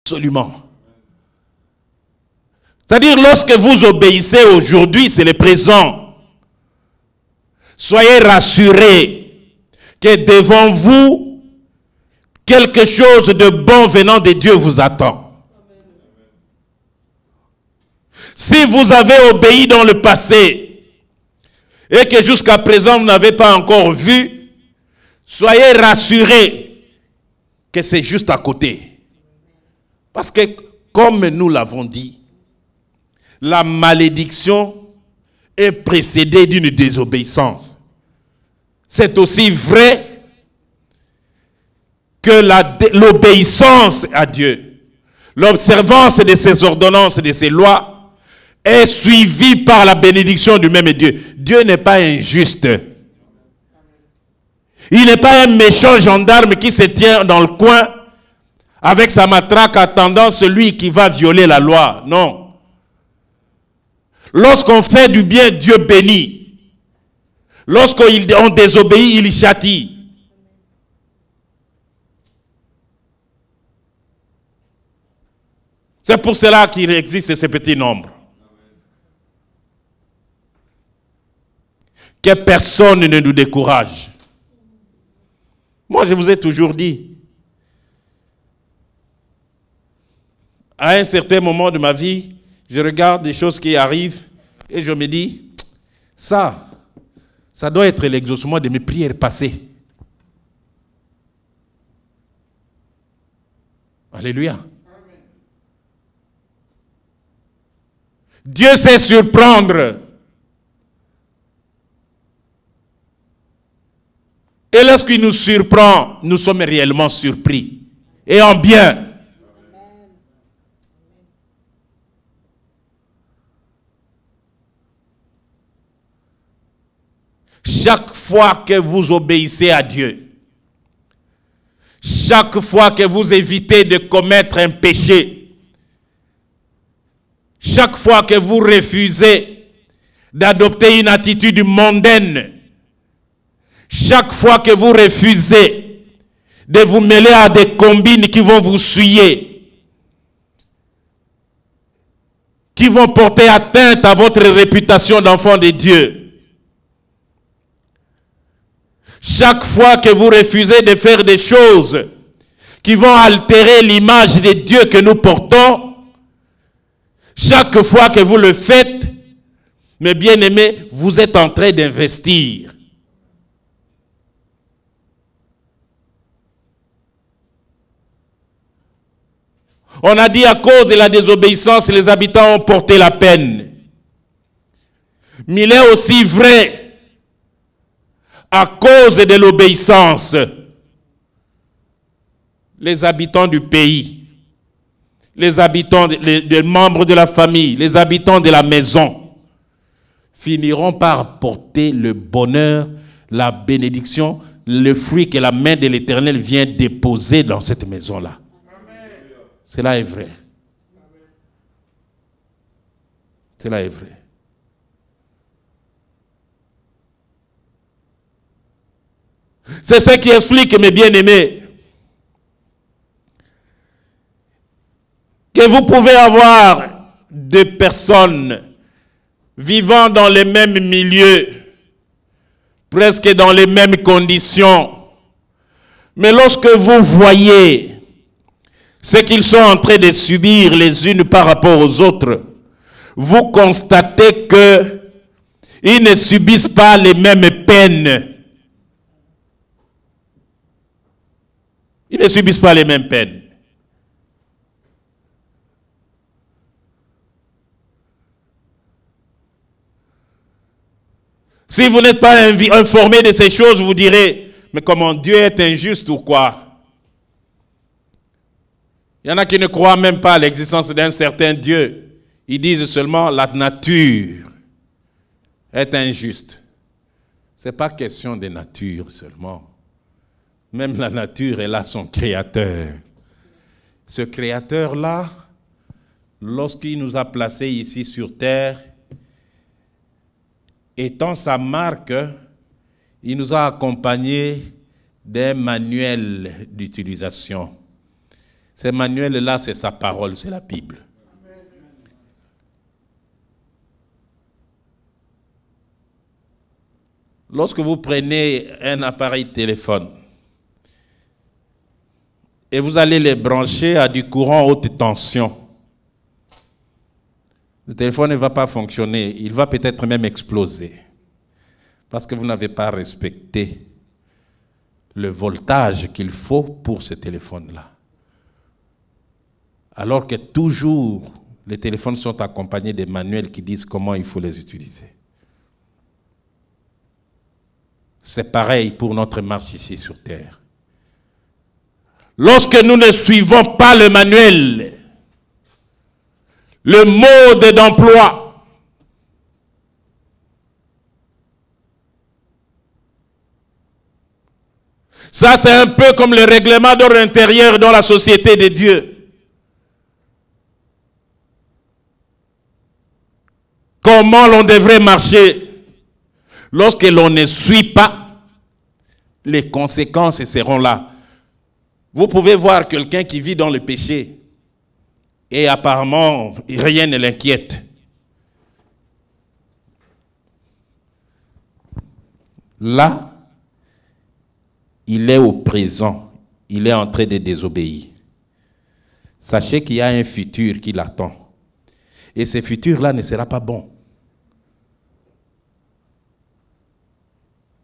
Absolument. C'est-à-dire, lorsque vous obéissez aujourd'hui, c'est le présent. Soyez rassurés que devant vous, quelque chose de bon venant de Dieu vous attend. Si vous avez obéi dans le passé et que jusqu'à présent vous n'avez pas encore vu, soyez rassurés que c'est juste à côté. Parce que, comme nous l'avons dit, la malédiction est précédée d'une désobéissance. C'est aussi vrai que l'obéissance à Dieu, l'observance de ses ordonnances et de ses lois est suivie par la bénédiction du même Dieu. Dieu n'est pas injuste. Il n'est pas un méchant gendarme qui se tient dans le coin avec sa matraque attendant celui qui va violer la loi. Non. Lorsqu'on fait du bien, Dieu bénit. Lorsqu'on désobéit, il châtie. C'est pour cela qu'il existe ces petits nombres. Que personne ne nous décourage. Moi, je vous ai toujours dit, à un certain moment de ma vie, je regarde des choses qui arrivent et je me dis, ça doit être l'exaucement de mes prières passées. Alléluia. Dieu sait surprendre. Et lorsqu'il nous surprend, nous sommes réellement surpris. Et en bien. Chaque fois que vous obéissez à Dieu, chaque fois que vous évitez de commettre un péché, chaque fois que vous refusez d'adopter une attitude mondaine, chaque fois que vous refusez de vous mêler à des combines qui vont vous souiller, qui vont porter atteinte à votre réputation d'enfant de Dieu, chaque fois que vous refusez de faire des choses qui vont altérer l'image de Dieu que nous portons, chaque fois que vous le faites, mes bien-aimés, vous êtes en train d'investir. On a dit à cause de la désobéissance, les habitants ont porté la peine. Mais il est aussi vrai, à cause de l'obéissance, les habitants du pays, les habitants, les membres de la famille, les habitants de la maison, finiront par porter le bonheur, la bénédiction, le fruit que la main de l'Éternel vient déposer dans cette maison-là. Cela est vrai. Cela est vrai. C'est ce qui explique, mes bien-aimés, que vous pouvez avoir deux personnes vivant dans les mêmes milieux, presque dans les mêmes conditions. Mais lorsque vous voyez ce qu'ils sont en train de subir les unes par rapport aux autres, vous constatez qu'ils ne subissent pas les mêmes peines. Ils ne subissent pas les mêmes peines. Si vous n'êtes pas informé de ces choses, vous direz, mais comment Dieu est injuste ou quoi? Il y en a qui ne croient même pas à l'existence d'un certain Dieu. Ils disent seulement la nature est injuste. Ce n'est pas question de nature seulement. Même la nature, elle a son créateur. Ce créateur-là, lorsqu'il nous a placés ici sur terre, étant sa marque, il nous a accompagnés d'un manuel d'utilisation. Ces manuels-là, c'est sa parole, c'est la Bible. Lorsque vous prenez un appareil téléphone et vous allez les brancher à du courant haute tension, le téléphone ne va pas fonctionner, il va peut-être même exploser parce que vous n'avez pas respecté le voltage qu'il faut pour ce téléphone-là. Alors que toujours, les téléphones sont accompagnés des manuels qui disent comment il faut les utiliser. C'est pareil pour notre marche ici sur terre. Lorsque nous ne suivons pas le manuel, le mode d'emploi, ça c'est un peu comme le règlement d'ordre intérieur dans la société de Dieu. Comment l'on devrait marcher? Lorsque l'on ne suit pas, les conséquences seront là. Vous pouvez voir quelqu'un qui vit dans le péché et apparemment rien ne l'inquiète. Là, il est au présent, il est en train de désobéir. Sachez qu'il y a un futur qui l'attend. Et ce futur-là ne sera pas bon.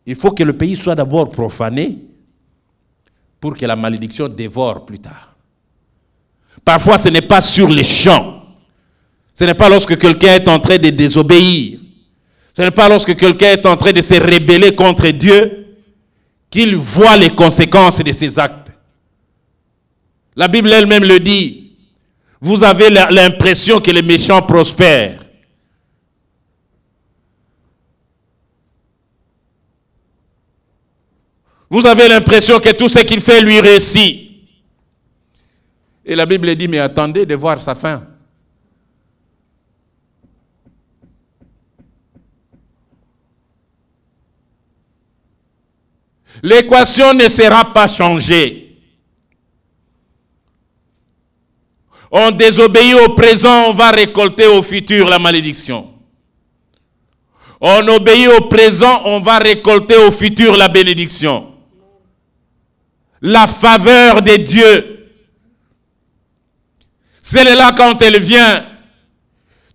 Il faut que le pays soit d'abord profané pour que la malédiction dévore plus tard. Parfois, ce n'est pas sur les champs. Ce n'est pas lorsque quelqu'un est en train de désobéir. Ce n'est pas lorsque quelqu'un est en train de se rebeller contre Dieu qu'il voit les conséquences de ses actes. La Bible elle-même le dit. Vous avez l'impression que les méchants prospèrent. Vous avez l'impression que tout ce qu'il fait lui réussit. Et la Bible dit, mais attendez de voir sa fin. L'équation ne sera pas changée. On désobéit au présent, on va récolter au futur la malédiction. On obéit au présent, on va récolter au futur la bénédiction. La faveur de Dieu. Celle-là, quand elle vient,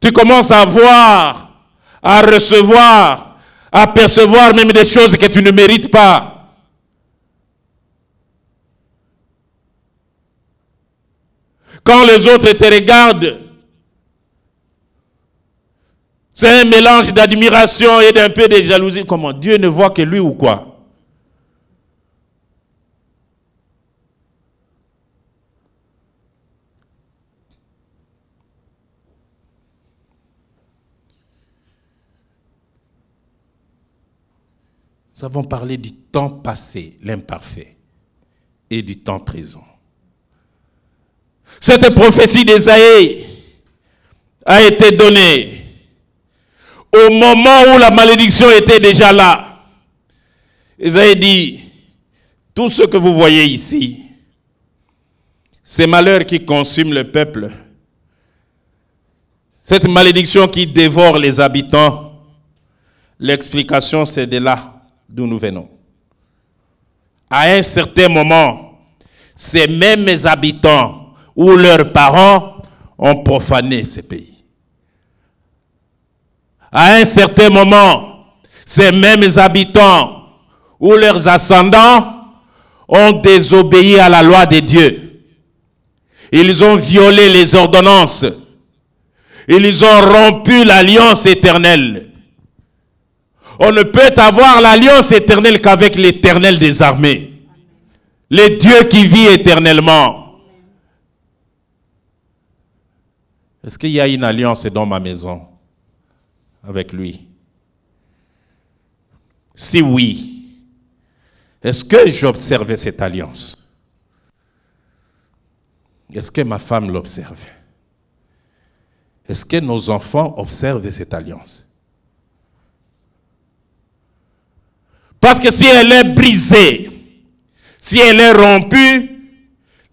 tu commences à voir, à recevoir, à percevoir même des choses que tu ne mérites pas. Quand les autres te regardent, c'est un mélange d'admiration et d'un peu de jalousie. Comment? Dieu ne voit que lui ou quoi? Nous avons parlé du temps passé, l'imparfait, et du temps présent. Cette prophétie d'Ésaïe a été donnée au moment où la malédiction était déjà là. Ésaïe dit, tout ce que vous voyez ici, ces malheurs qui consument le peuple, cette malédiction qui dévore les habitants, l'explication c'est de là d'où nous venons. À un certain moment, ces mêmes habitants ou leurs parents ont profané ce pays. À un certain moment, ces mêmes habitants ou leurs ascendants ont désobéi à la loi de Dieu. Ils ont violé les ordonnances. Ils ont rompu l'alliance éternelle. On ne peut avoir l'alliance éternelle qu'avec l'Éternel des armées. Le Dieu qui vit éternellement. Est-ce qu'il y a une alliance dans ma maison avec lui? Si oui, est-ce que j'observe cette alliance? Est-ce que ma femme l'observe? Est-ce que nos enfants observent cette alliance? Parce que si elle est brisée, si elle est rompue,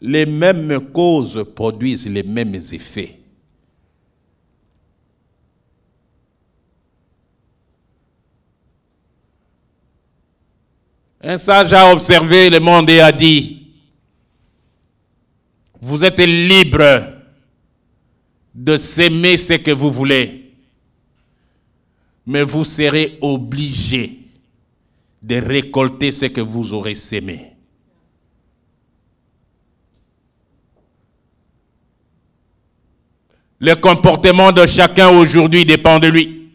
les mêmes causes produisent les mêmes effets. Un sage a observé le monde et a dit, vous êtes libre de s'aimer ce que vous voulez, mais vous serez obligé de récolter ce que vous aurez sémé. Le comportement de chacun aujourd'hui dépend de lui.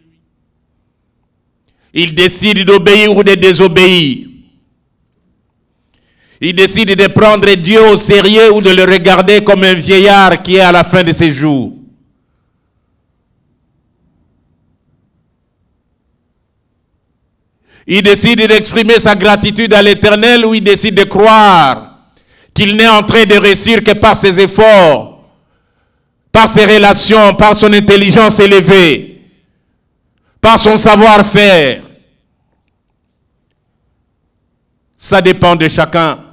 Il décide d'obéir ou de désobéir. Il décide de prendre Dieu au sérieux ou de le regarder comme un vieillard qui est à la fin de ses jours. Il décide d'exprimer sa gratitude à l'Éternel ou il décide de croire qu'il n'est en train de réussir que par ses efforts, par ses relations, par son intelligence élevée, par son savoir-faire. Ça dépend de chacun.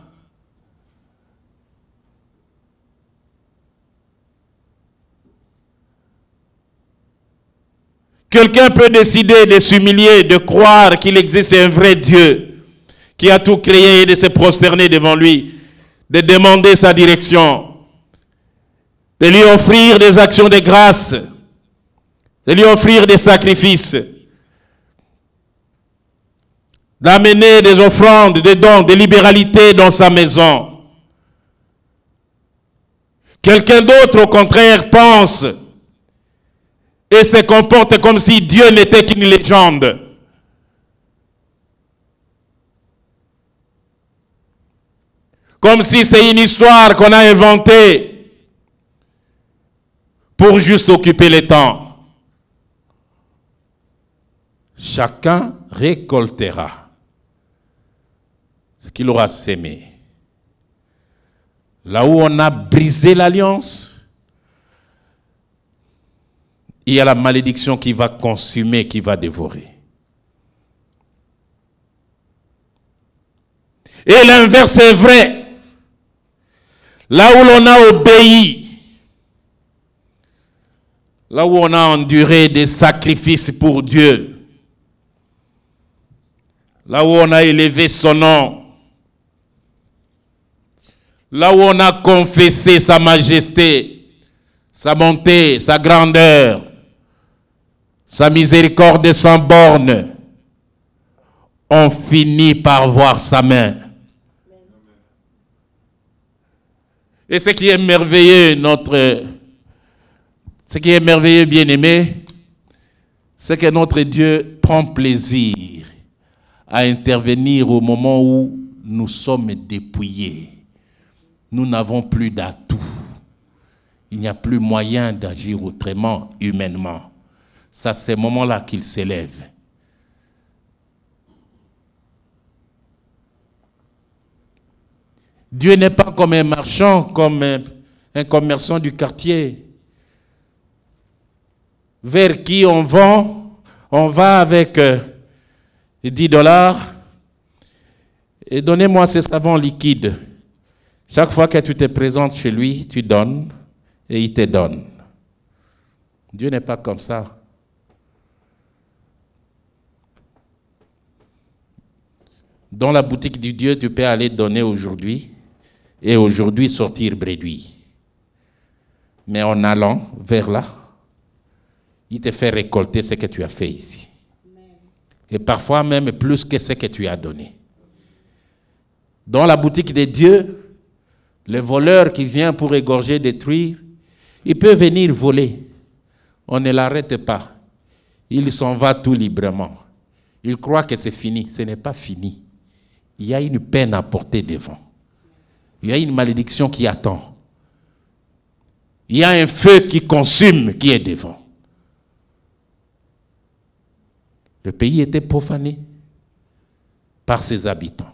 Quelqu'un peut décider de s'humilier, de croire qu'il existe un vrai Dieu qui a tout créé et de se prosterner devant lui, de demander sa direction, de lui offrir des actions de grâce, de lui offrir des sacrifices, d'amener des offrandes, des dons, des libéralités dans sa maison. Quelqu'un d'autre, au contraire, pense et se comporte comme si Dieu n'était qu'une légende. Comme si c'est une histoire qu'on a inventée pour juste occuper le temps. Chacun récoltera ce qu'il aura sémé. Là où on a brisé l'alliance, il y a la malédiction qui va consumer, qui va dévorer. Et l'inverse est vrai. Là où l'on a obéi, là où on a enduré des sacrifices pour Dieu, là où on a élevé son nom, là où on a confessé sa majesté, sa bonté, sa grandeur, sa miséricorde sans borne, on finit par voir sa main. Et ce qui est merveilleux, bien-aimé, c'est que notre Dieu prend plaisir à intervenir au moment où nous sommes dépouillés. Nous n'avons plus d'atout. Il n'y a plus moyen d'agir autrement, humainement. C'est à ces moments-là qu'il s'élève. Dieu n'est pas comme un marchand, comme un commerçant du quartier, vers qui on va avec 10 $, et donnez-moi ce savon liquide. Chaque fois que tu te présentes chez lui, tu donnes, et il te donne. Dieu n'est pas comme ça. Dans la boutique du Dieu, tu peux aller donner aujourd'hui, et aujourd'hui sortir bredouille. Mais en allant vers là, il te fait récolter ce que tu as fait ici. Et parfois même plus que ce que tu as donné. Dans la boutique de Dieu, le voleur qui vient pour égorger, détruire, il peut venir voler. On ne l'arrête pas. Il s'en va tout librement. Il croit que c'est fini. Ce n'est pas fini. Il y a une peine à porter devant. Il y a une malédiction qui attend. Il y a un feu qui consume qui est devant. Le pays était profané par ses habitants.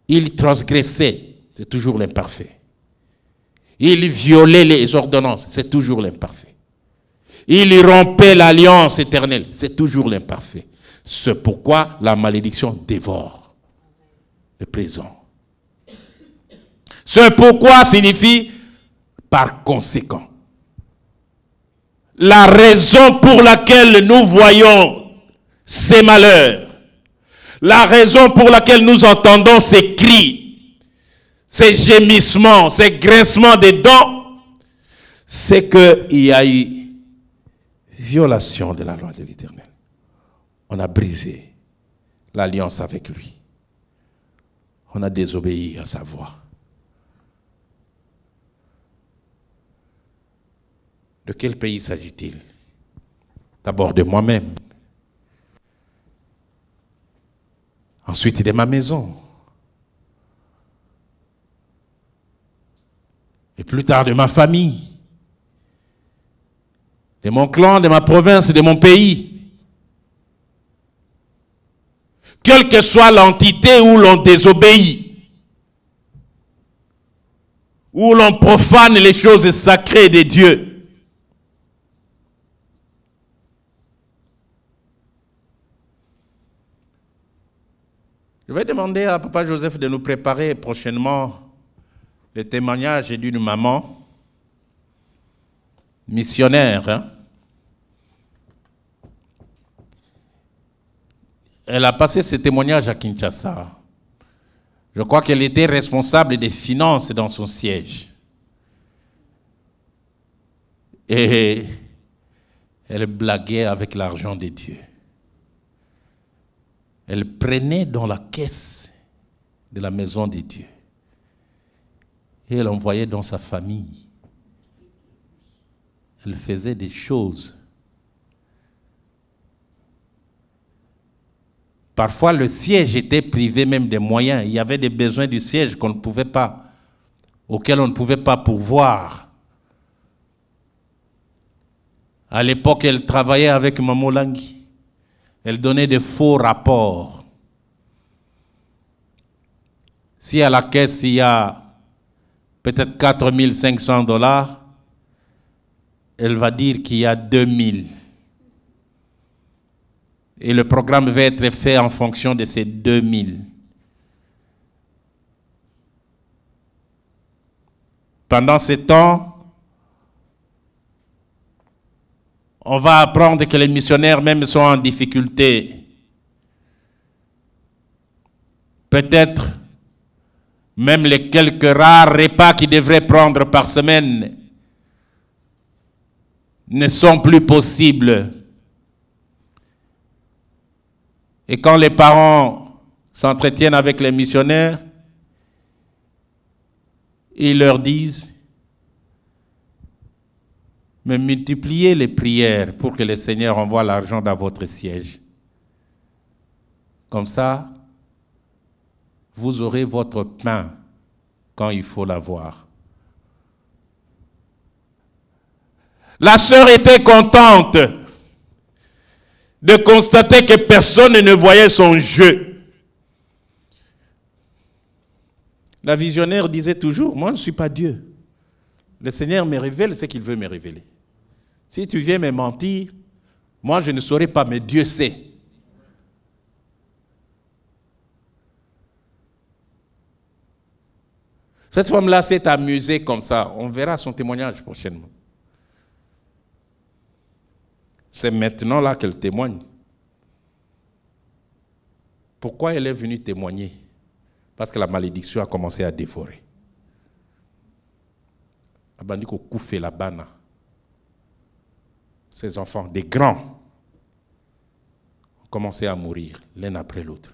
Il transgressait, c'est toujours l'imparfait. Il violait les ordonnances, c'est toujours l'imparfait. Il rompait l'alliance éternelle, c'est toujours l'imparfait. C'est pourquoi la malédiction dévore le présent. Ce pourquoi signifie par conséquent. La raison pour laquelle nous voyons ces malheurs, la raison pour laquelle nous entendons ces cris, ces gémissements, ces grincements des dents, c'est qu'il y a eu violation de la loi de l'Éternel. On a brisé l'alliance avec lui. On a désobéi à sa voix. De quel pays s'agit-il? D'abord de moi-même. Ensuite de ma maison. Et plus tard de ma famille. De mon clan, de ma province, de mon pays. Quelle que soit l'entité où l'on désobéit, où l'on profane les choses sacrées de Dieu, je vais demander à Papa Joseph de nous préparer prochainement le témoignage d'une maman missionnaire. Hein? Elle a passé ce témoignage à Kinshasa. Je crois qu'elle était responsable des finances dans son siège. Et elle blaguait avec l'argent de Dieu. Elle prenait dans la caisse de la maison de Dieu. Et elle envoyait dans sa famille. Elle faisait des choses. Parfois, le siège était privé même des moyens. Il y avait des besoins du siège qu'on ne pouvait pas, auxquels on ne pouvait pas pourvoir. À l'époque, elle travaillait avec Maman Langui. Elle donnait de faux rapports. Si à la caisse, il y a peut-être 4 500 $, elle va dire qu'il y a 2 000. Et le programme va être fait en fonction de ces 2 000. Pendant ce temps, on va apprendre que les missionnaires même sont en difficulté. Peut-être même les quelques rares repas qu'ils devraient prendre par semaine ne sont plus possibles. Et quand les parents s'entretiennent avec les missionnaires, ils leur disent, mais multipliez les prières pour que le Seigneur envoie l'argent dans votre siège. Comme ça, vous aurez votre pain quand il faut l'avoir. La sœur était contente de constater que personne ne voyait son jeu. La visionnaire disait toujours, moi je ne suis pas Dieu. Le Seigneur me révèle ce qu'il veut me révéler. Si tu viens me mentir, moi je ne saurais pas, mais Dieu sait. Cette femme-là s'est amusée comme ça. On verra son témoignage prochainement. C'est maintenant là qu'elle témoigne. Pourquoi elle est venue témoigner? Parce que la malédiction a commencé à dévorer. Abandiko Koufé la bana. Ses enfants, des grands, ont commencé à mourir l'un après l'autre.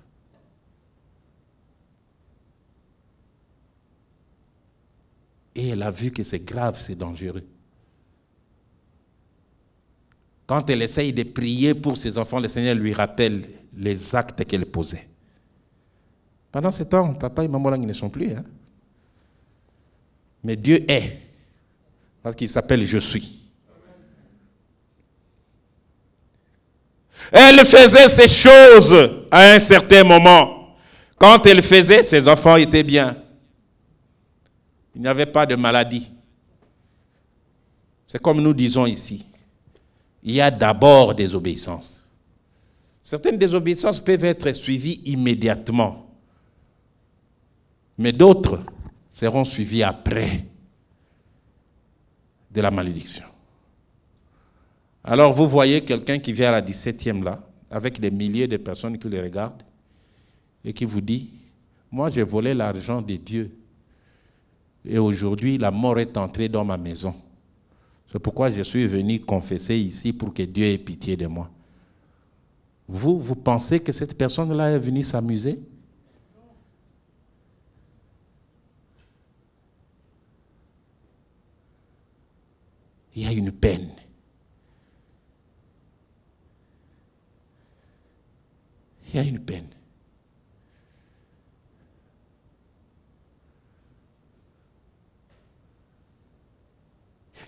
Et elle a vu que c'est grave, c'est dangereux. Quand elle essaye de prier pour ses enfants, le Seigneur lui rappelle les actes qu'elle posait. Pendant ce temps, papa et maman Lang ne sont plus. Hein? Mais Dieu est. Parce qu'il s'appelle Je suis. Elle faisait ces choses à un certain moment. Quand elle faisait, ses enfants étaient bien. Il n'y avait pas de maladie. C'est comme nous disons ici. Il y a d'abord des obéissances. Certaines désobéissances peuvent être suivies immédiatement. Mais d'autres, seront suivis après de la malédiction. Alors vous voyez quelqu'un qui vient à la 17e là, avec des milliers de personnes qui le regardent, et qui vous dit, moi j'ai volé l'argent de Dieu, et aujourd'hui la mort est entrée dans ma maison. C'est pourquoi je suis venu confesser ici pour que Dieu ait pitié de moi. Vous pensez que cette personne-là est venue s'amuser? Il y a une peine. Il y a une peine.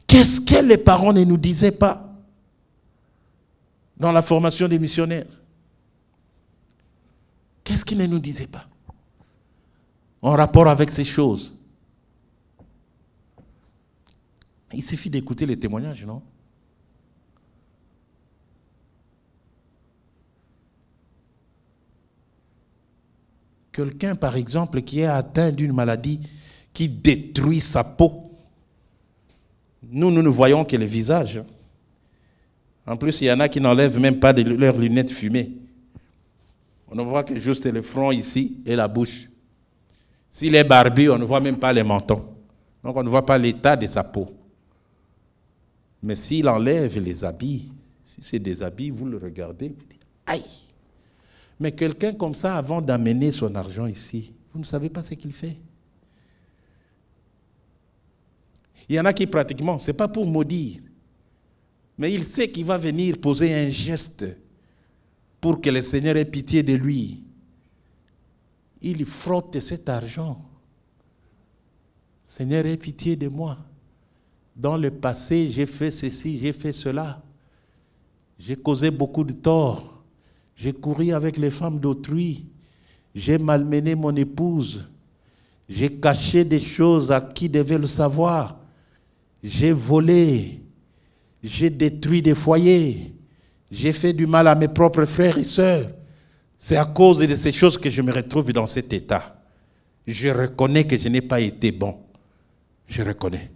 Qu'est-ce que les parents ne nous disaient pas dans la formation des missionnaires? Qu'est-ce qu'ils ne nous disaient pas en rapport avec ces choses? Il suffit d'écouter les témoignages, non? Quelqu'un, par exemple, qui est atteint d'une maladie qui détruit sa peau. Nous ne voyons que le visage. En plus, il y en a qui n'enlèvent même pas leurs lunettes fumées. On ne voit que juste le front ici et la bouche. S'il est barbu, on ne voit même pas les mentons. Donc on ne voit pas l'état de sa peau. Mais s'il enlève les habits, si c'est des habits, vous le regardez, vous dites, aïe! Mais quelqu'un comme ça, avant d'amener son argent ici, vous ne savez pas ce qu'il fait. Il y en a qui pratiquement, ce n'est pas pour maudire, mais il sait qu'il va venir poser un geste pour que le Seigneur ait pitié de lui. Il frotte cet argent. Seigneur, aie pitié de moi. Dans le passé, j'ai fait ceci, j'ai fait cela. J'ai causé beaucoup de tort. J'ai couru avec les femmes d'autrui. J'ai malmené mon épouse. J'ai caché des choses à qui devait le savoir. J'ai volé. J'ai détruit des foyers. J'ai fait du mal à mes propres frères et sœurs. C'est à cause de ces choses que je me retrouve dans cet état. Je reconnais que je n'ai pas été bon. Je reconnais.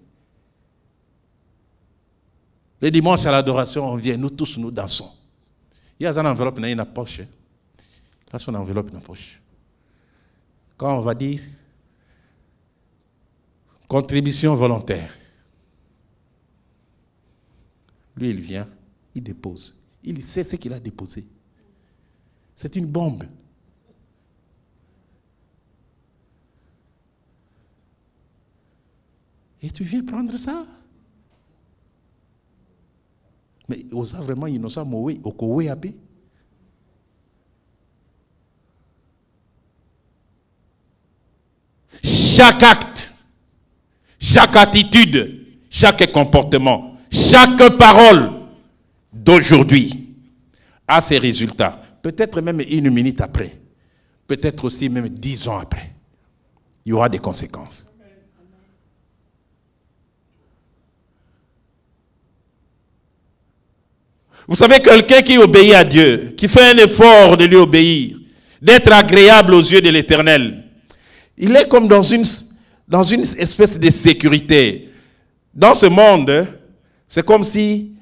Le dimanche à l'adoration, on vient, nous tous, nous dansons. Il y a une enveloppe dans une poche. Là, son enveloppe dans la poche. Quand on va dire contribution volontaire, lui, il vient, il dépose. Il sait ce qu'il a déposé. C'est une bombe. Et tu viens prendre ça? Mais osa vraiment innocent mowe okowe abe. Chaque acte, chaque attitude, chaque comportement, chaque parole d'aujourd'hui a ses résultats. Peut-être même une minute après, peut-être aussi même 10 ans après, il y aura des conséquences. Vous savez, quelqu'un qui obéit à Dieu, qui fait un effort de lui obéir, d'être agréable aux yeux de l'Éternel, il est comme dans une espèce de sécurité. Dans ce monde, c'est comme si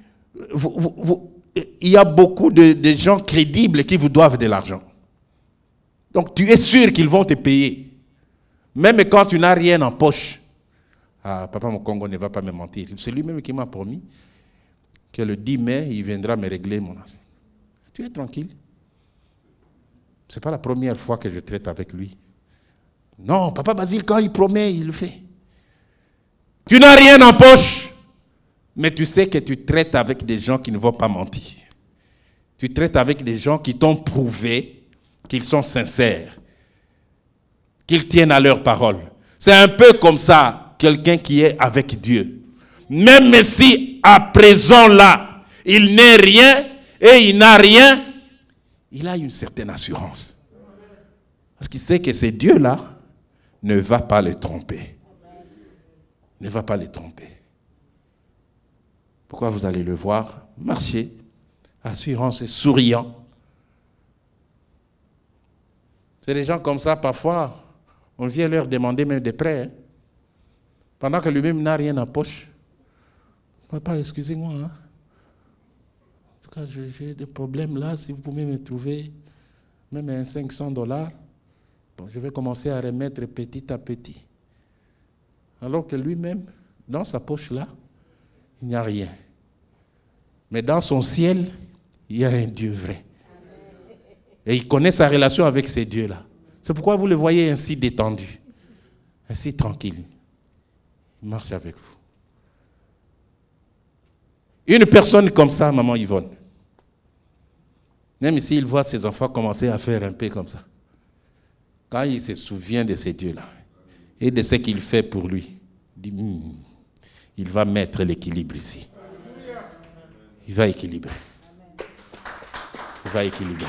il y a beaucoup de gens crédibles qui vous doivent de l'argent. Donc tu es sûr qu'ils vont te payer. Même quand tu n'as rien en poche. Ah, Papa Mokongo ne va pas me mentir. C'est lui-même qui m'a promis que le 10 mai, il viendra me régler mon argent. Tu es tranquille. Ce n'est pas la première fois que je traite avec lui. Non, Papa Basile, quand il promet, il le fait. Tu n'as rien en poche, mais tu sais que tu traites avec des gens qui ne vont pas mentir. Tu traites avec des gens qui t'ont prouvé qu'ils sont sincères, qu'ils tiennent à leur parole. C'est un peu comme ça, quelqu'un qui est avec Dieu. Même si à présent là, il n'est rien et il n'a rien, il a une certaine assurance. Parce qu'il sait que ce Dieu-là ne va pas le tromper. Ne va pas le tromper. Pourquoi vous allez le voir marcher, assurance et souriant. C'est des gens comme ça, parfois, on vient leur demander même des prêts. Hein. Pendant que lui-même n'a rien en poche. Papa, excusez-moi. Hein. En tout cas, j'ai des problèmes là. Si vous pouvez me trouver même un $500, bon, je vais commencer à remettre petit à petit. Alors que lui-même, dans sa poche là, il n'y a rien. Mais dans son ciel, il y a un Dieu vrai. Et il connaît sa relation avec ces dieux-là. C'est pourquoi vous le voyez ainsi détendu, ainsi tranquille. Il marche avec vous. Une personne comme ça, maman Yvonne, même s'il voit ses enfants commencer à faire un peu comme ça, quand il se souvient de ces dieux-là et de ce qu'il fait pour lui, il dit, il va mettre l'équilibre ici. Il va équilibrer. Il va équilibrer.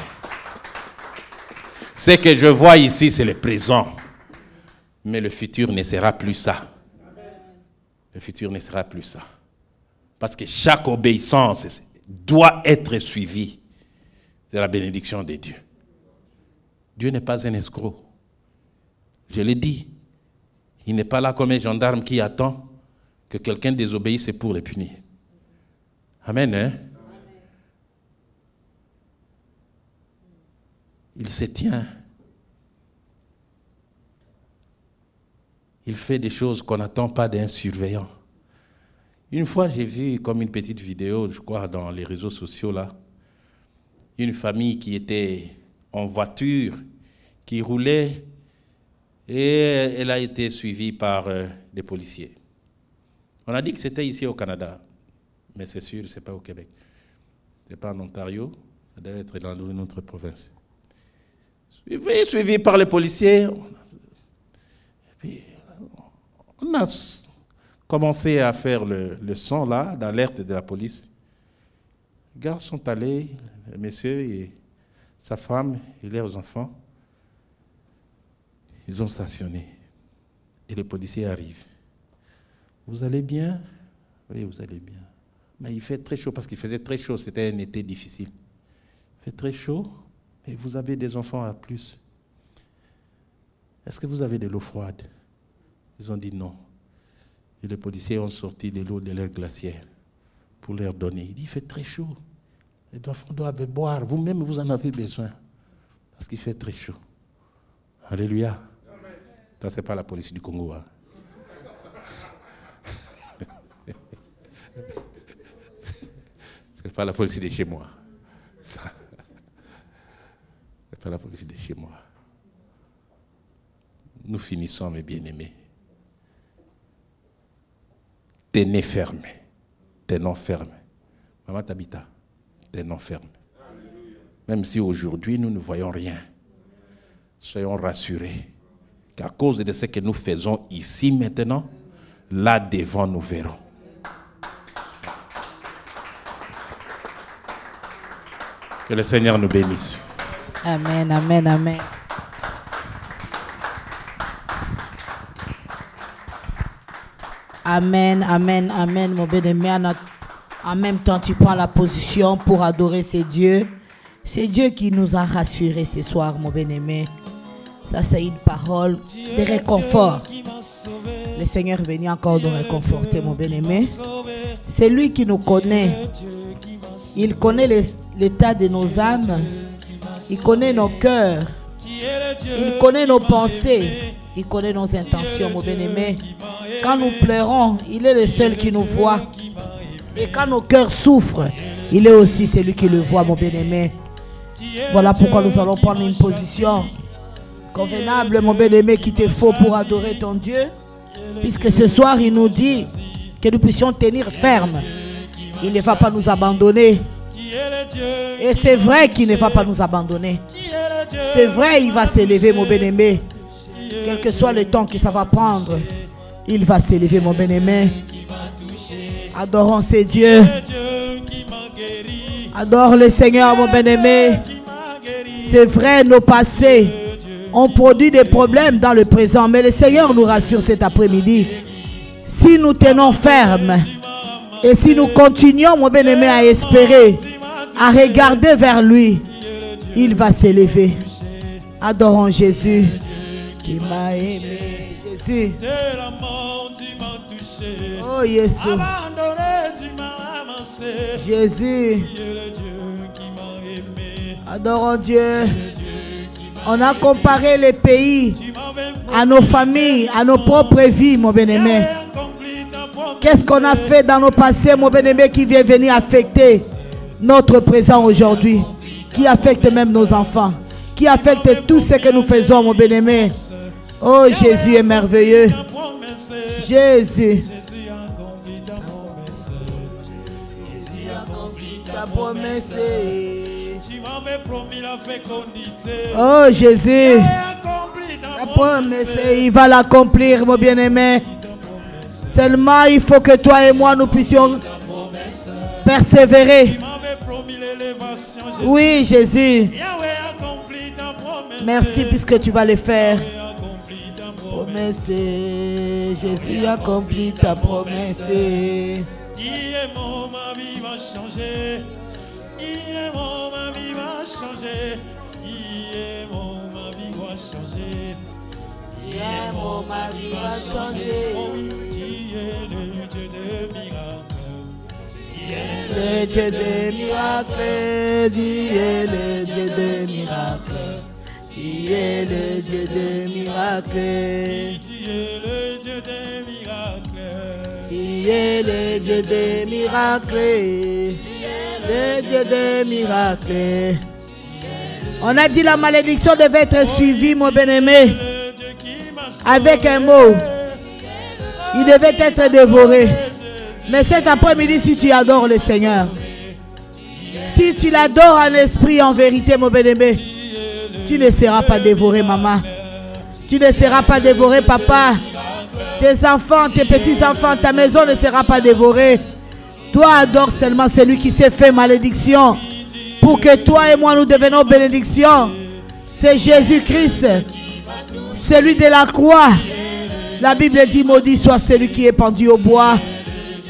Ce que je vois ici, c'est le présent. Mais le futur ne sera plus ça. Le futur ne sera plus ça. Parce que chaque obéissance doit être suivie de la bénédiction de Dieu. Dieu n'est pas un escroc. Je l'ai dit. Il n'est pas là comme un gendarme qui attend que quelqu'un désobéisse pour le punir. Amen, hein? Il se tient. Il fait des choses qu'on n'attend pas d'un surveillant. Une fois, j'ai vu comme une petite vidéo, je crois, dans les réseaux sociaux, là, une famille qui était en voiture, qui roulait, et elle a été suivie par des policiers. On a dit que c'était ici au Canada, mais c'est sûr, ce n'est pas au Québec. Ce n'est pas en Ontario, ça doit être dans une autre province. Suivi par les policiers. Et puis, on a commencé à faire le son là, d'alerte de la police. Les gars sont allés, le monsieur et sa femme et leurs enfants. Ils ont stationné. Et les policiers arrivent. Vous allez bien? Oui, vous allez bien. Mais il fait très chaud parce qu'il faisait très chaud. C'était un été difficile. Il fait très chaud. Et vous avez des enfants à plus. Est-ce que vous avez de l'eau froide? Ils ont dit non. Et les policiers ont sorti de l'eau de leur glacière pour leur donner. Il dit, il fait très chaud. Les enfants doivent boire. Vous-même, vous en avez besoin. Parce qu'il fait très chaud. Alléluia. Ça, ce n'est pas la police du Congo. Hein. Ce n'est pas la police de chez moi. Ce n'est pas la police de chez moi. Nous finissons, mes bien-aimés. Tenez ferme. Tenons ferme. Maman Tabitha, tenons ferme. Même si aujourd'hui nous ne voyons rien, soyons rassurés qu'à cause de ce que nous faisons ici maintenant, là devant nous verrons. Que le Seigneur nous bénisse. Amen, amen, amen. Amen, amen, amen, mon bien-aimé. En même temps, tu prends la position pour adorer ces dieux. C'est Dieu qui nous a rassurés ce soir, mon bien-aimé. Ça, c'est une parole de réconfort. Le Seigneur est venu encore nous réconforter, mon bien-aimé. C'est lui qui nous connaît. Il connaît l'état de nos âmes. Il connaît nos cœurs. Il connaît nos pensées. Il connaît nos intentions, mon bien-aimé. Quand nous pleurons, il est le seul qui nous voit. Et quand nos cœurs souffrent, il est aussi celui qui le voit, mon bien-aimé. Voilà pourquoi nous allons prendre une position convenable, mon bien-aimé, qu'il te faut pour adorer ton Dieu. Puisque ce soir, il nous dit que nous puissions tenir ferme. Il ne va pas nous abandonner. Et c'est vrai qu'il ne va pas nous abandonner. C'est vrai, il va s'élever, mon bien-aimé. Quel que soit le temps que ça va prendre, il va s'élever, mon bien-aimé. Adorons ces dieux. Adore le Seigneur, mon bien-aimé. C'est vrai, nos passés ont produit des problèmes dans le présent. Mais le Seigneur nous rassure cet après-midi. Si nous tenons ferme et si nous continuons, mon bien-aimé, à espérer, à regarder vers lui, il va s'élever. Adorons Jésus qui m'a aimé. Jésus. Oh Jésus. Jésus. Adorons Dieu. On a comparé les pays à nos familles, à nos propres vies, mon bien-aimé. Qu'est-ce qu'on a fait dans nos passés, mon bien-aimé, qui vient venir affecter notre présent aujourd'hui, qui affecte même nos enfants, qui affecte tout ce que nous faisons, mon bien-aimé. Oh, Jésus est merveilleux. Jésus. Ta promesse. Oh, Jésus. La promesse, il va l'accomplir, mon bien-aimé. Seulement, il faut que toi et moi, nous puissions persévérer. Oui, Jésus. Merci puisque tu vas le faire. Promesse, Jésus accomplit ta promesse. Ma vie va changer. Ma vie va changer. Ma vie va changer. Ma vie va changer. Le Dieu des miracles, Dieu est le Dieu des miracles. Tu es le Dieu des miracles. Tu es le Dieu des miracles. Tu es le Dieu des miracles. Le Dieu des miracles. On a dit la malédiction devait être suivie, mon bien-aimé, avec un mot. Il devait être dévoré. Mais cet après-midi, si tu adores le Seigneur, si tu l'adores en esprit, en vérité, mon bien-aimé, tu ne seras pas dévoré, maman. Tu ne seras pas dévoré, papa. Tes enfants, tes petits-enfants, ta maison ne sera pas dévorée. Toi, adore seulement celui qui s'est fait malédiction pour que toi et moi, nous devenions bénédiction. C'est Jésus-Christ, celui de la croix. La Bible dit, maudit soit celui qui est pendu au bois.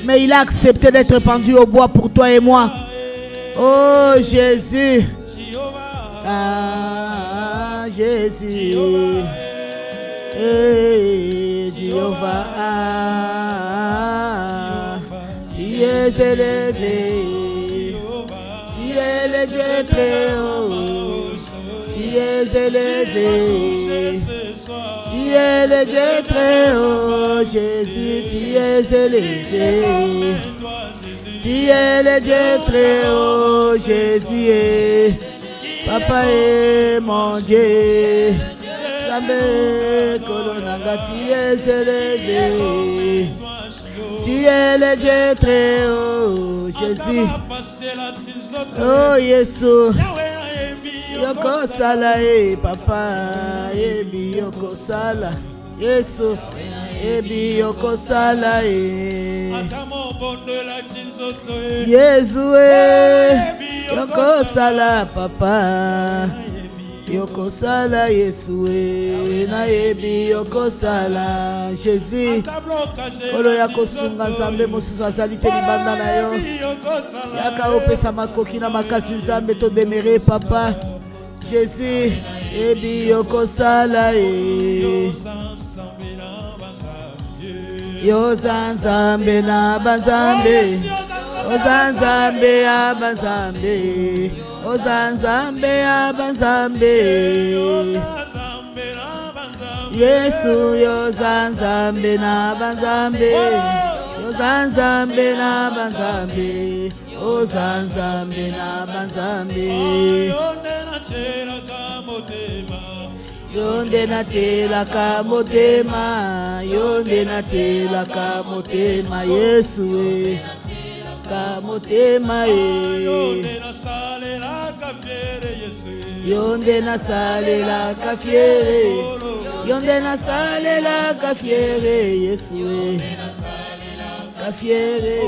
Mais il a accepté d'être pendu au bois pour toi et moi. Oh, Jésus. Ah, Jésus. Hey, Jéhovah. Tu es élevé. Tu es le Dieu très haut. Tu es élevé. Tu es le Dieu très haut, Jésus, tu es élevé. Tu es le Dieu très haut, Jésus. Papa est mon Dieu. Tu es élevé. Tu es le Dieu très haut, Jésus. Oh, Jésus. Yoko sala papa ebi yoko sala Yesu ebi yoko sala Yesu yoko sala papa yoko sala Yesu na ebi yoko sala Jésus olo yako sunga Nzambe mosusu azali te libanda na yo yaka opesa makoki na makasi Nzambe to demere papa Jésus, ebi yoko sala Yozanzambe na banzambe Ozanzambe abanzambe Ozanzambe abanzambe Yesu yozanzambe na banzambe Yozanzambe na banzambe Ozanzambe na banzambe Yonde na telaka motema Yonde na telaka motema Yesu ka motema Yonde na salela ka fiere Yonde na salela ka fiere Yesu ka fiere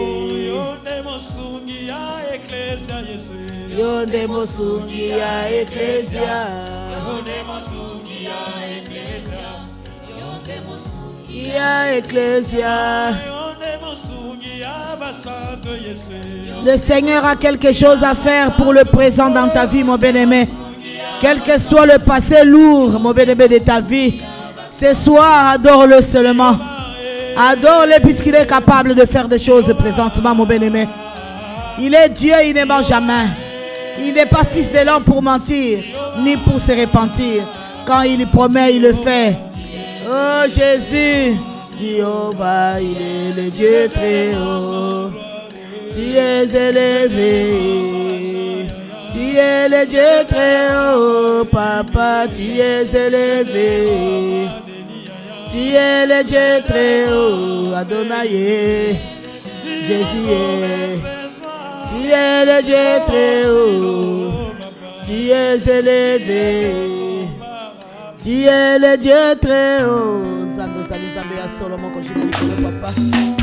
Yonde mosungi ya eklesia Yesu Yonde mosungi ya eklesia Yonde mosungi ya eklesia Yonde mosungi ya eklesia Yonde mosungi ya basanto Yesu. Le Seigneur a quelque chose à faire pour le présent dans ta vie, mon bien-aimé. Quel que soit le passé lourd, mon bien-aimé, de ta vie, ce soir, adore-le seulement. Adore-le puisqu'il est capable de faire des choses présentement, mon bien-aimé. Il est Dieu, il ne ment jamais. Il n'est pas fils de l'homme pour mentir, ni pour se repentir. Quand il promet, il le fait. Oh Jésus, Jéhovah, il est le Dieu très haut. Tu es élevé. Tu es le Dieu très haut, Papa, tu es élevé. Tu es le Dieu très haut, Adonai, Jésus est. Tu es le Dieu très haut, tu es élevé. Tu es le Dieu très haut. Zambe Zali Zambe ya Solomon ko jina likolo papa.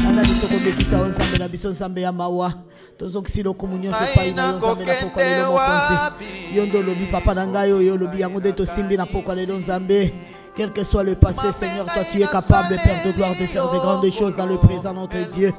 Ana litoko bekisa on Zambe na biso Zambe ya mawa. Tozokisi lokumunyo so pai na yo Zambe na pokwa lelo mokonzi. Yondo lobi papa na ngai yo lobi yango de to simbi na pokwa lelo Zambe. Quel que soit le passé, Seigneur, toi tu es capable, Père de gloire, de faire de grandes choses dans le présent, notre Dieu.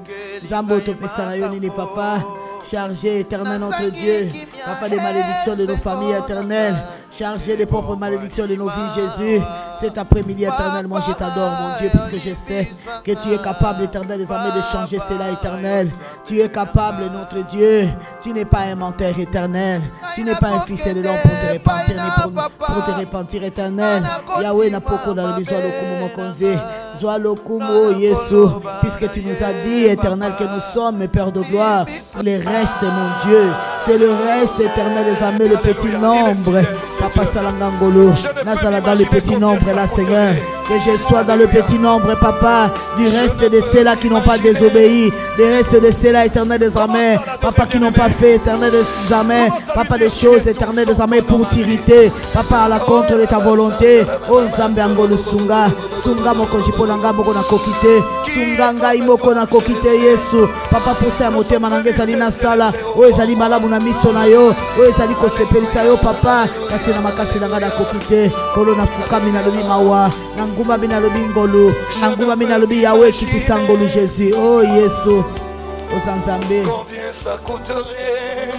Zambo to pesarayoni papa. Chargé, éternel notre Dieu, Papa, des malédictions de nos familles éternelles. Chargé des propres malédictions de nos vies, Jésus. Cet après-midi, éternel, moi je t'adore, mon Dieu, puisque je sais que tu es capable, éternel, désormais de changer cela, éternel. Tu es capable, notre Dieu. Tu n'es pas un menteur éternel. Tu n'es pas un fils de l'homme pour te repentir, ni pour te repentir, éternel. Yahweh n'a pas dans le besoin de Kumo Mokonze. Sois le Kumo, Yesu, puisque tu nous as dit, éternel, que nous sommes, Père de gloire. Les restes, mon Dieu, c'est le reste éternel des armées, le petit nombre. Papa Salangangolo, Nazala dans le petit nombre là, Seigneur. Que je sois dans le petit nombre, Papa, du reste de ceux-là qui n'ont pas désobéi, des restes de ceux-là, éternel des armées, Papa, qui n'ont pas fait, éternel des armées, Papa, des choses, éternel des armées pour t'irriter, Papa, à la contre de ta volonté. Oh, Zambe Angolo Sunga, Sunga Moko Jipolanga Moko na Kokite, Sunga Ngai Moko na Kokite Yesu, Papa, pour ça, Moté Manange Zalina Sala, Oh, Ezali Malamu na Miso na yo, Oh, Ezali Kosepelisa yo, Papa, Kasina Makasi Langa na Kokite, Kolo na Fukami na Lobi Mawa, Nanguma Mina Lobi Ngolo, Nanguma Mina Lobi Yahweh Kitisangolo Jésus, Oh, Yesu, Oh, Zanzambe. Combien ça coûterait?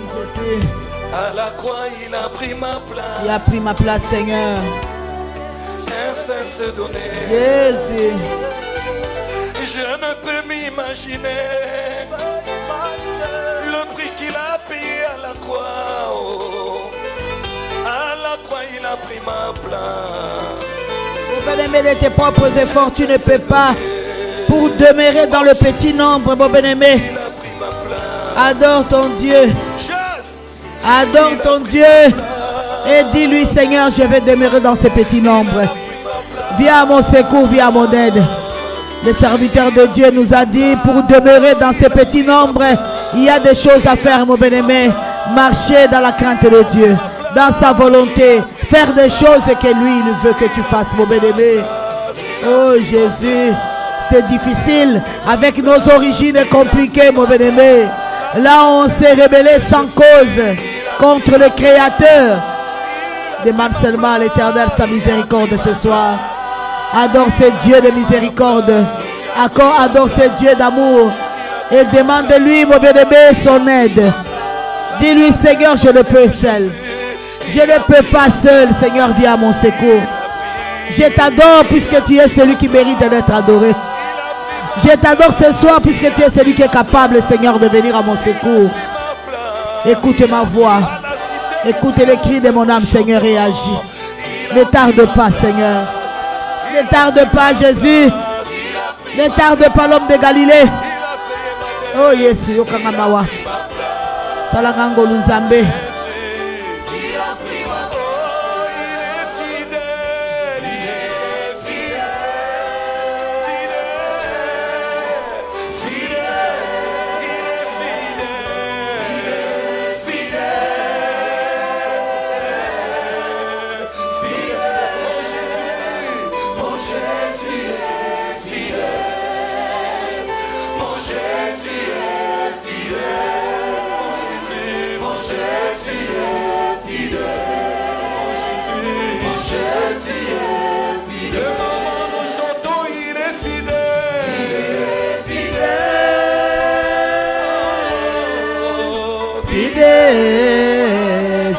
Jésus. À la croix, il a pris ma place. Il a pris ma place, Seigneur. Un sein se donner. Jésus. Je ne peux m'imaginer le prix qu'il a payé à la croix. Oh. À la croix, il a pris ma place. Pour bien-aimer de tes propres efforts, tu ne peux pas. Pour demeurer dans le petit nombre, mon bien-aimé. Il a pris ma place. Adore ton Dieu. Adore ton Dieu. Et dis-lui, Seigneur, je vais demeurer dans ce petit nombre. Viens à mon secours, viens à mon aide. Le serviteur de Dieu nous a dit, pour demeurer dans ce petit nombre, il y a des choses à faire, mon bien-aimé. Marcher dans la crainte de Dieu, dans sa volonté. Faire des choses que lui, il veut que tu fasses, mon bien-aimé. Oh Jésus, c'est difficile avec nos origines compliquées, mon bien-aimé. Là, on s'est rebellé sans cause contre le Créateur. Demande seulement à l'Éternel sa miséricorde ce soir. Adore ce Dieu de miséricorde. Adore ce Dieu d'amour. Et demande-lui, mon bien-aimé, son aide. Dis-lui, Seigneur, je ne peux seul. Je ne peux pas seul. Seigneur, viens à mon secours. Je t'adore puisque tu es celui qui mérite d'être adoré. Je t'adore ce soir puisque tu es celui qui est capable, Seigneur, de venir à mon secours. Écoute ma voix. Écoute les cris de mon âme, Seigneur, et agis. Ne tarde pas, Seigneur. Ne tarde pas, Jésus. Ne tarde pas, l'homme de Galilée. Oh, Yesu, Yokangamawa. Salangango Luzambe.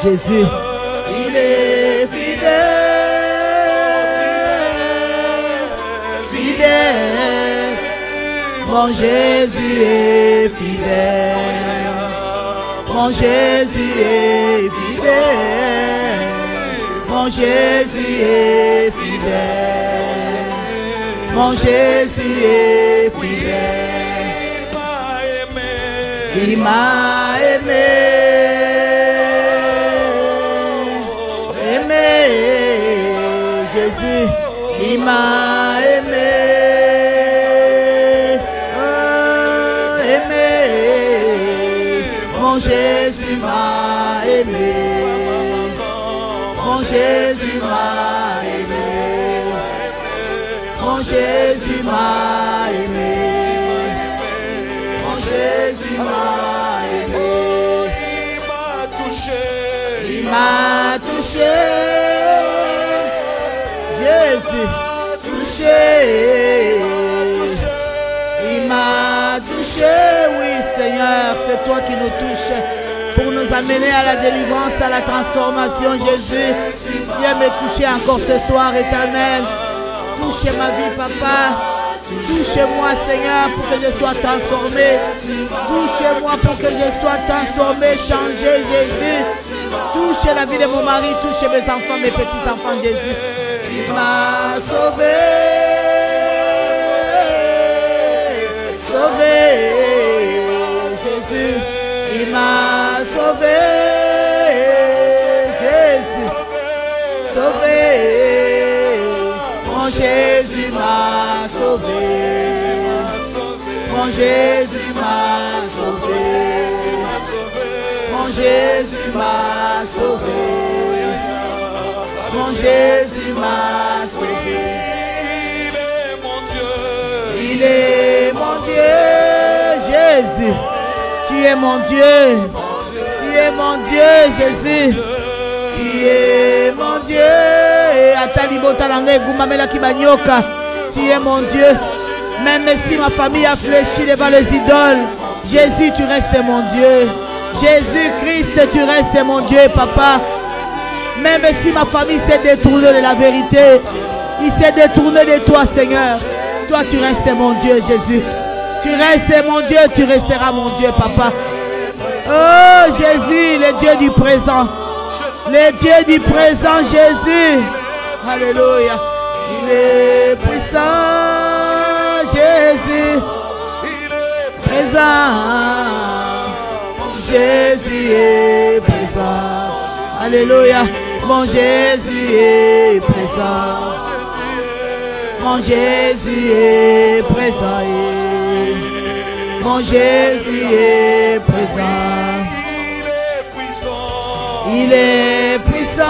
Jésus, il est fidèle, fidèle, Mon Jésus est fidèle. Mon Jésus est fidèle. Mon Jésus est fidèle. Mon Jésus est fidèle. Il m'a aimé. Aimé. Jésus, il m'a aimé. Aimé. Mon Jésus m'a aimé. Mon Jésus m'a aimé. Mon Jésus m'a aimé. Mon Jésus m'a aimé. Il m'a touché. Jésus touché. Il m'a touché. Oui Seigneur, c'est toi qui nous touches pour nous amener à la délivrance, à la transformation. Jésus, viens me toucher encore ce soir, Éternel. Touche ma vie, Papa. Touche-moi, Seigneur, pour que je sois transformé. Touche-moi pour que je sois transformé, changé, Jésus. Touche la vie de mon mari, touche mes enfants, mes petits-enfants, Jésus. Il m'a sauvé. Sauvé, Jésus. Il m'a sauvé, Jésus, sauvé. Mon Jésus m'a sauvé. Mon Jésus m'a sauvé. Mon Jésus m'a sauvé. Mon Jésus m'a sauvé. Il est mon Dieu, Jésus. Tu es mon Dieu. Tu es mon Dieu, Jésus. Tu es mon Dieu. Tu es mon Dieu. Même si ma famille a fléchi devant les idoles, Jésus, tu restes mon Dieu. Jésus-Christ, tu restes mon Dieu, Papa. Même si ma famille s'est détournée de la vérité, il s'est détourné de toi, Seigneur. Toi, tu restes mon Dieu, Jésus. Tu restes mon Dieu, tu resteras mon Dieu, Papa. Oh, Jésus, le Dieu du présent. Le Dieu du présent, Jésus. Alléluia. Il est puissant, Jésus. Présent. Jésus est présent. Alléluia. Mon Jésus est présent. Mon Jésus est présent. Mon Jésus est présent. Il est puissant,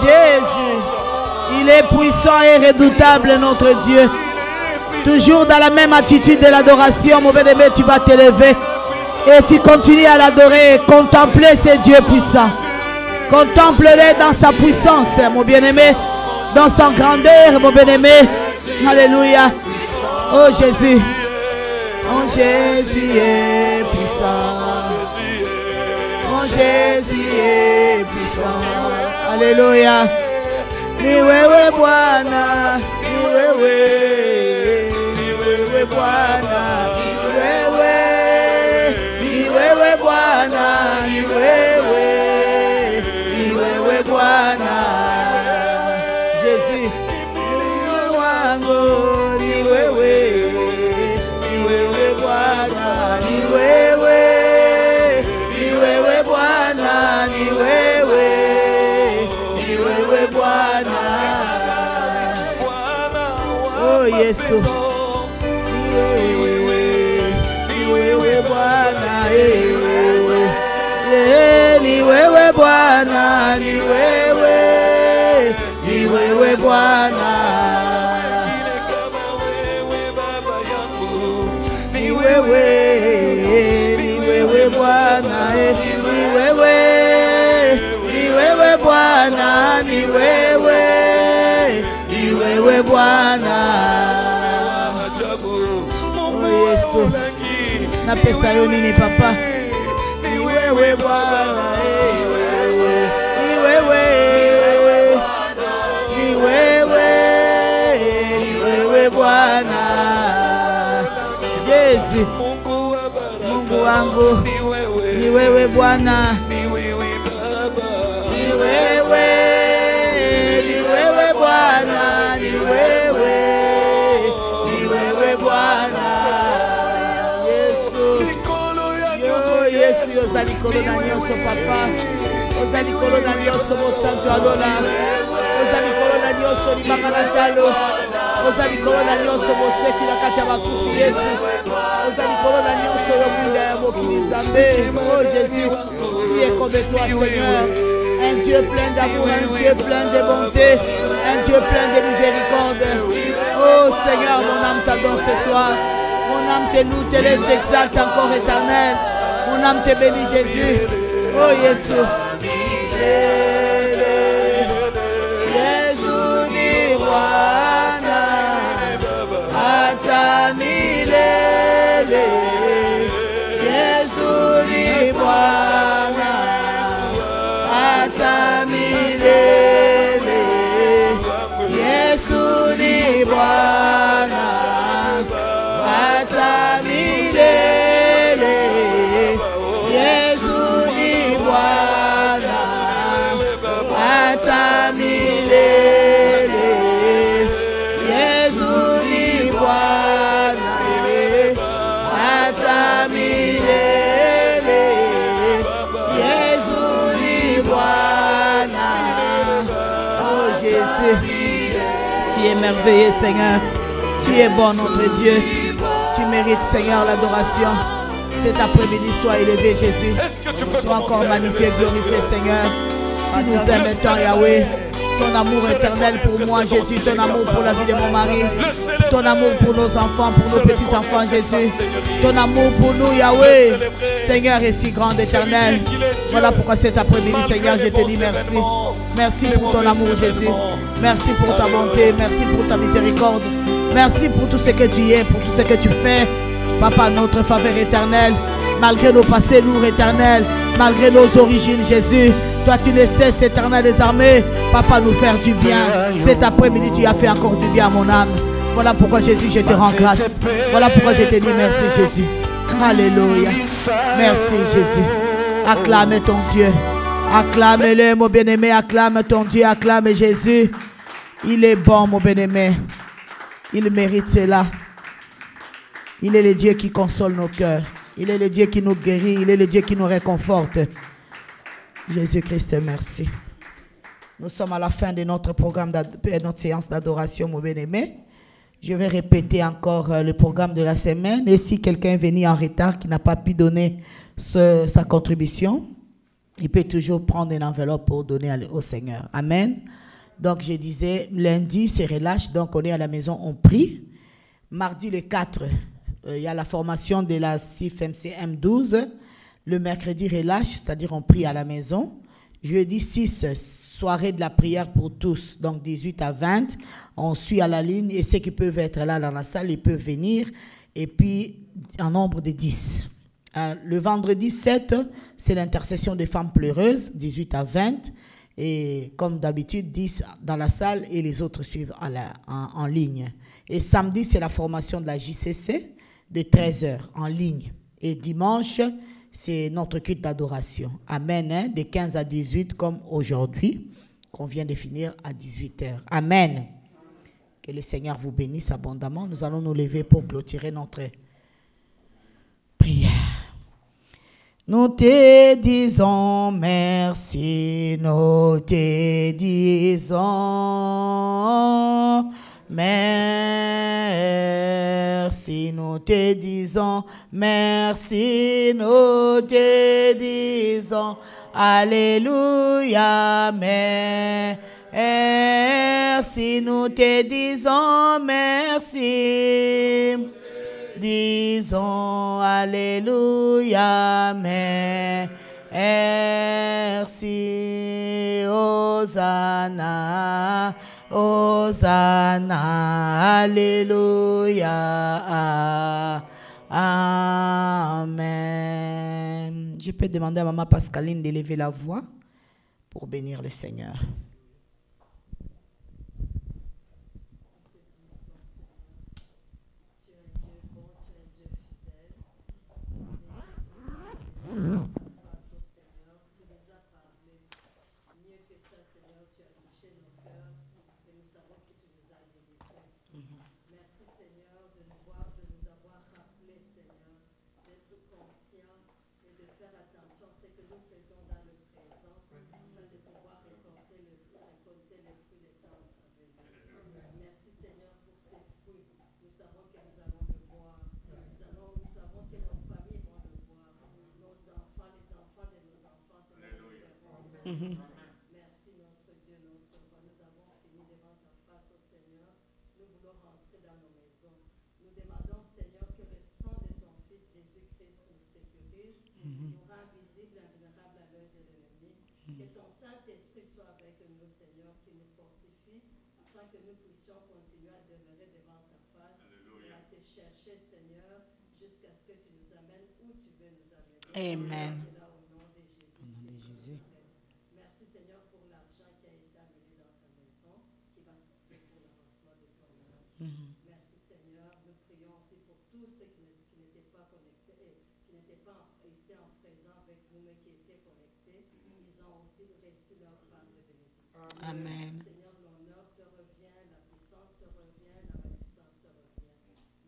Jésus. Il est puissant et redoutable, notre Dieu. Toujours dans la même attitude de l'adoration, mon bien-aimé, tu vas t'élever et tu continues à l'adorer et contempler ce Dieu puissant. Contemple-le dans sa puissance, mon bien-aimé, dans sa grandeur, mon bien-aimé. Alléluia. Oh Jésus. Mon Jésus est puissant. Mon Jésus est puissant. Alléluia. Ni wewe Bwana, ni wewe. Ni wewe Bwana, ni wewe Bwana, ni wewe. Ni wewe Bwana. Jésus. Ni wangu, ni wewe. Ni wewe Bwana, ni wewe. Ni wewe Bwana, ni wewe. Ni wewe Bwana. Oh Yesu. Ni wewe Bwana, ni wewe Bwana, ni wewe. Ni wewe Bwana. Ni wewe. Ni wewe Bwana, ni wewe. Ni wewe Bwana, ni wewe. Ni wewe Bwana. Oh Yesu. Na pesa yo nini papa? Ni wewe Bwana. Ni wewe. Ni wewe. Ni wewe Bwana. wangu, ni wewe Bwana, ni wewe Bwana, ni wewe Bwana. Yesu oza likolo na nyonso papa, oza likolo na nyonso mosantu alola, oza likolo na nyonso libanga na talo, oza likolo na nyonso moseki na kati ya bakufi Yesu, oza likolo na nyonso yo mwinda ya mokili Nzambe. Oh Jésus, qui est comme toi Seigneur, un Dieu plein d'amour, un Dieu plein de bonté, un Dieu plein de miséricorde. Oh Seigneur, mon âme t'adore ce soir, mon âme te loue, te lève, t'exalte encore éternel. Mon âme te bénit Jésus. Oh Jésus. Jésus ni Bwana hata milele. Jésus ni Bwana hata milele. Jésus ni Bwana hata milele. Yesu ni Bwana hata milele. Yesu ni Bwana hata milele. Yesu ni Bwana. Oh Jésus, tu es merveilleux Seigneur. Tu es bon notre Dieu. Tu mérites Seigneur l'adoration. Cet après-midi, sois élevé, Jésus. Sois encore magnifié, glorifié, Seigneur. Tu nous aimes tant, Yahweh. Ton amour éternel pour moi, Jésus. Ton amour pour la vie de mon mari. Ton amour pour nos enfants, pour nos petits-enfants, Jésus. Ton amour pour nous, Yahweh. Seigneur est si grand, éternel. Voilà pourquoi cet après-midi, Seigneur, je te dis merci. Merci pour ton amour, Jésus. Merci pour ta bonté. Merci pour ta miséricorde. Merci pour tout ce que tu es, pour tout ce que tu fais. Papa, notre faveur éternelle, malgré nos passés lourds éternels, malgré nos origines, Jésus, toi tu ne cesses, éternel des armées, Papa, nous faire du bien. Cet après-midi, tu as fait encore du bien à mon âme. Voilà pourquoi, Jésus, je te rends grâce. Voilà pourquoi je te dis merci, Jésus. Alléluia. Merci, Jésus. Acclame ton Dieu. Acclame-le, mon bien-aimé. Acclame ton Dieu. Acclame Jésus. Il est bon, mon bien-aimé. Il mérite cela. Il est le Dieu qui console nos cœurs. Il est le Dieu qui nous guérit. Il est le Dieu qui nous réconforte. Jésus-Christ, merci. Nous sommes à la fin de notre programme, de notre séance d'adoration, mon bien-aimé. Je vais répéter encore le programme de la semaine. Et si quelqu'un est venu en retard, qui n'a pas pu donner sa contribution, il peut toujours prendre une enveloppe pour donner au Seigneur. Amen. Donc, je disais, lundi, c'est relâche. Donc, on est à la maison, on prie. Mardi, le 4, il y a la formation de la CIFMC M12. Le mercredi, relâche, c'est-à-dire on prie à la maison. Jeudi 6, soirée de la prière pour tous, donc 18 à 20. On suit à la ligne et ceux qui peuvent être là dans la salle, ils peuvent venir. Et puis, en nombre de 10. Le vendredi 7, c'est l'intercession des femmes pleureuses, 18 à 20. Et comme d'habitude, 10 dans la salle et les autres suivent en ligne. Et samedi, c'est la formation de la JCC de 13h en ligne. Et dimanche, c'est notre culte d'adoration. Amen. Hein, de 15 à 18 comme aujourd'hui, qu'on vient de finir à 18h. Amen. Que le Seigneur vous bénisse abondamment. Nous allons nous lever pour clôturer notre prière. Nous te disons merci, nous te disons merci, nous te disons merci, nous te disons alléluia, merci, nous te disons merci. Disons alléluia, merci, Hosanna, Hosanna, alléluia, amen. Je peux demander à maman Pascaline d'élever la voix pour bénir le Seigneur. ce que nous faisons dans le présent, afin de pouvoir récolter les fruits des temps à venir. Merci Seigneur pour ces fruits. Nous savons que nous allons le voir. Nous savons que nos familles vont le voir. Nos enfants, les enfants de nos enfants, Seigneur, nous verrons. Merci notre Dieu, notre roi. Nous avons fini devant ta face, ô Seigneur. Nous voulons rentrer dans nos maisons. Nous demandons, Seigneur, que le sang de ton Fils Jésus-Christ nous sécurise, nous rend visible et invulnérable à l'œil de l'ennemi. Que ton Saint-Esprit soit avec nous, Seigneur, qui nous fortifie, afin que nous puissions continuer à demeurer devant ta face et à te chercher, Seigneur, jusqu'à ce que tu nous amènes où tu veux nous amener. Amen. C'est là au nom de Jésus. Au nom de Jésus. Merci Seigneur pour l'argent qui a été amené dans ta maison, qui va servir pour l'avancement de ton œuvre. Merci Seigneur. Nous prions aussi pour tous ceux qui n'étaient pas connectés, qui n'étaient pas ici en présent avec nous, mais qui étaient connectés. Ils ont aussi reçu leur part de bénédiction. Amen. Seigneur, l'honneur te revient, la puissance te revient, la magnificence te revient.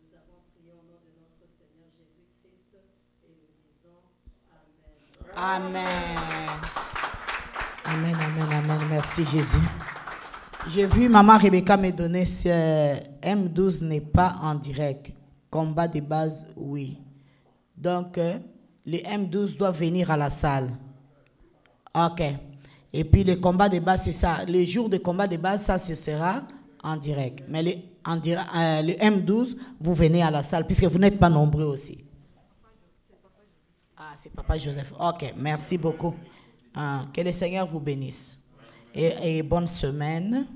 Nous avons prié au nom de notre Seigneur Jésus-Christ et nous disons Amen. Amen. Amen, amen, amen. Merci Jésus. J'ai vu Maman Rebecca me donner ce M12 n'est pas en direct. Combat de base, oui. Donc, les M12 doivent venir à la salle. Ok. Et puis, le combat de base, c'est ça. Les jours de combat de base, ça, ce sera en direct. Mais le M12, vous venez à la salle, puisque vous n'êtes pas nombreux aussi. Ah, c'est Papa Joseph. Ok, merci beaucoup. Que le Seigneur vous bénisse. Et bonne semaine.